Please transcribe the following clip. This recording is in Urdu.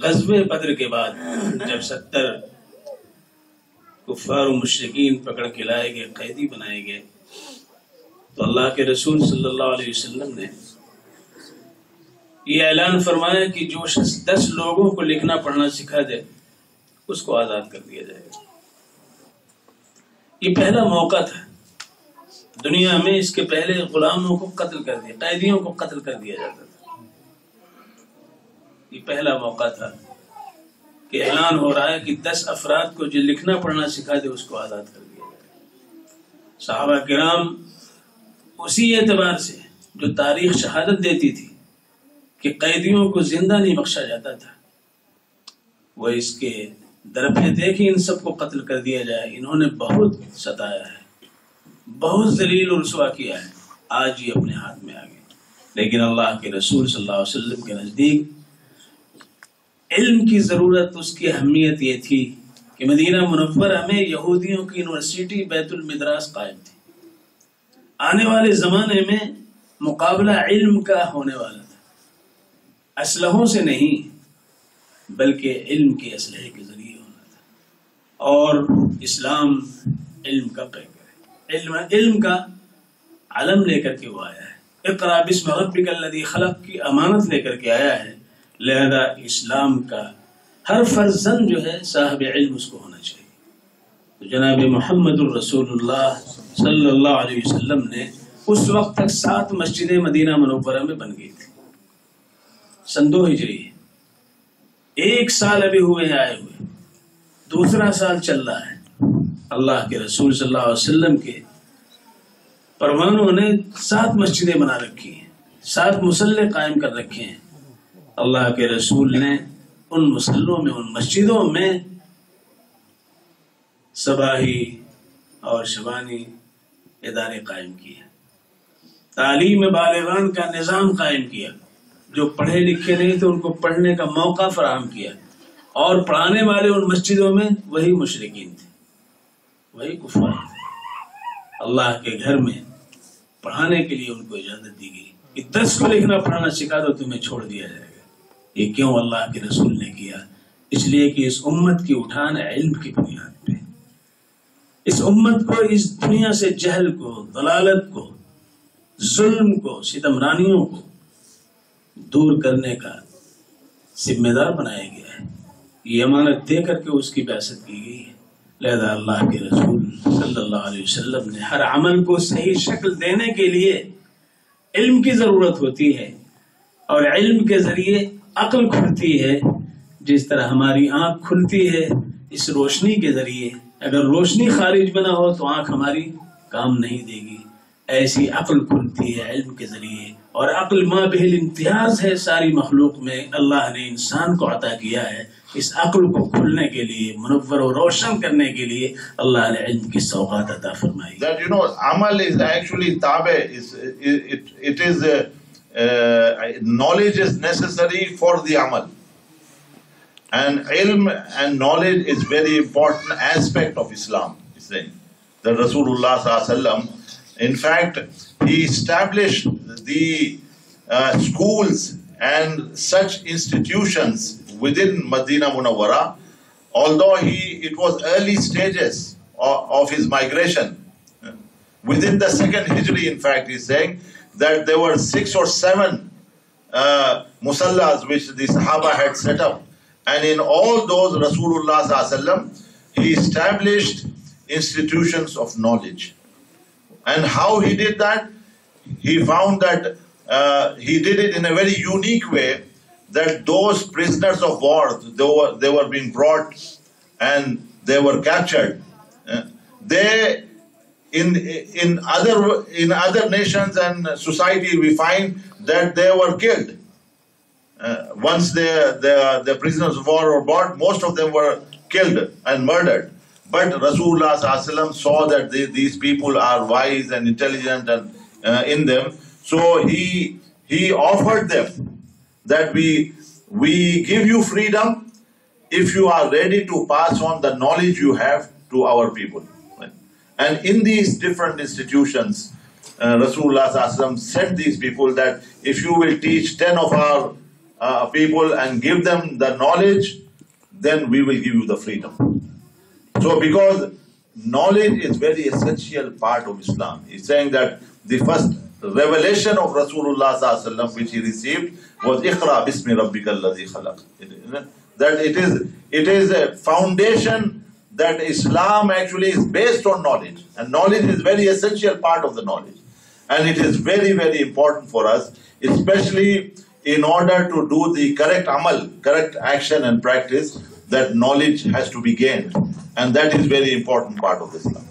غزوہ بدر کے بعد جب 70 کفار و مشرکین پکڑ کے لائے گئے، قیدی بنائے گئے، تو اللہ کے رسول صلی اللہ علیہ وسلم نے یہ اعلان فرمایا کہ جو شخص 10 لوگوں کو لکھنا پڑھنا سکھا دے اس کو آزاد کر دیا جائے گا۔ یہ پہلا موقع تھا دنیا میں، اس کے پہلے غلاموں کو قتل کر دیا، قیدیوں کو قتل کر دیا جاتا تھا۔ یہ پہلا موقع تھا کہ اعلان ہو رہا ہے کہ 10 افراد کو جو لکھنا پڑھنا سکھا دے اس کو آزاد کر دیا جائے۔ صحابہ کرام اسی اعتبار سے جو تاریخ شہادت دیتی تھی کہ قیدیوں کو زندہ نہیں بخشا جاتا تھا، وہ اس کے درپے تھے کہ ان سب کو قتل کر دیا جائے۔ انہوں نے بہت ستایا ہے، بہت ذلیل و رسوا کیا ہے، آج یہ اپنے ہاتھ میں آ گئے۔ لیکن اللہ کے رسول صلی اللہ علیہ وسلم کے نزدیک علم کی ضرورت، اس کی اہمیت یہ تھی کہ مدینہ منورہ میں یہودیوں کی یونیورسٹی بیت المدراس قائم تھی۔ آنے والے زمانے میں مقابلہ علم کا ہونے والا تھا، اسلحوں سے نہیں بلکہ علم کے اسلحے کے ذریعے ہونا تھا۔ اور اسلام علم کا پیغام ہے، علم کا علم لے کر کے وہ آیا ہے۔ اقرأ باسم ربک الذی خلق کی امانت لے کر کے آیا ہے، لہذا اسلام کا ہر فرزند جو ہے صاحب علم اس کو ہونا چاہیے۔ تو جناب محمد الرسول اللہ صلی اللہ علیہ وسلم نے اس وقت تک 7 مسجدیں مدینہ منورہ میں بن گئی تھی، سن 2 ہجری ہے۔ 1 سال ابھی ہوئے ہیں آئے ہوئے، دوسرا سال چل رہا ہے۔ اللہ کے رسول صلی اللہ علیہ وسلم کے پروانوں نے 7 مسجدیں بنا رکھی ہیں، 7 مصلے قائم کر رکھے ہیں۔ اللہ کے رسول نے ان مسلوں میں، ان مسجدوں میں صباحی اور شبانی ادارے قائم کیے، تعلیم بالغان کا نظام قائم کیا۔ جو پڑھے لکھے نہیں تھے ان کو پڑھنے کا موقع فراہم کیا، اور پڑھانے والے ان مسجدوں میں وہی مشرکین تھے، وہی کفار تھے۔ اللہ کے گھر میں پڑھانے کے لیے ان کو اجازت دی گئی کہ 10 کو لکھنا پڑھنا سکھا دو، تمہیں چھوڑ دیا جائے گا۔ یہ کیوں اللہ کے رسول نے کیا؟ اس لیے کہ اس امت کی اٹھان علم کی بنیاد پہ، اس امت کو اس دنیا سے جہل کو، ضلالت کو، ظلم کو، ستمرانیوں کو دور کرنے کا ذمہ دار بنایا گیا ہے۔ یہ امانت دے کر کے اس کی بعثت کی گئی ہے۔ لہذا اللہ کے رسول صلی اللہ علیہ وسلم نے ہر عمل کو صحیح شکل دینے کے لیے علم کی ضرورت ہوتی ہے، اور علم کے ذریعے عقل کھلتی ہے۔ جس طرح ہماری آنکھ کھلتی ہے اس روشنی کے ذریعے، اگر روشنی خارج میں نہ ہو تو آنکھ ہماری کام نہیں دے گی، ایسی عقل کھلتی ہے علم کے ذریعے۔ اور عقل ما بہل امتیاز ہے ساری مخلوق میں، اللہ نے انسان کو عطا کیا ہے۔ اس عقل کو کھلنے کے لیے، منور و روشن کرنے کے لیے اللہ نے علم کی سوغات عطا فرمائی۔ That amal is actually tabe, it is knowledge is necessary for the amal, and ilm and knowledge is very important aspect of Islam. He's saying that Rasulullah sallallahu alaihi wasallam, in fact, he established the schools and such institutions within Madinah Munawwara, although it was early stages of his migration. Within the 2nd Hijri, in fact, he's saying that there were 6 or 7 musallas which the Sahaba had set up. And in all those, Rasulullah sallallahu alaihi wasallam, he established institutions of knowledge. And how he did that? He found that he did it in a very unique way, that those prisoners of war, they were being brought and they were captured. They in other nations and society we find that they were killed. Once the prisoners of war were brought, most of them were killed and murdered. But Rasulullah sallallahu alaihi wasallam saw that these people are wise and intelligent and in them, so he offered them that we give you freedom if you are ready to pass on the knowledge you have to our people. And in these different institutions, Rasulullah sallallahu alaihi wasallam said these people that if you will teach 10 of our people and give them the knowledge, then we will give you the freedom. So because knowledge is very essential part of Islam. He's saying that the first revelation of Rasulullah sallallahu alaihi wasallam which he received was Iqra bismi rabbikal ladhi khalaq. That it is a foundation that Islam actually is based on knowledge, and knowledge is very essential part of the knowledge, and it is very, very important for us, especially in order to do the correct amal, correct action and practice. That knowledge has to be gained, and that is very important part of Islam.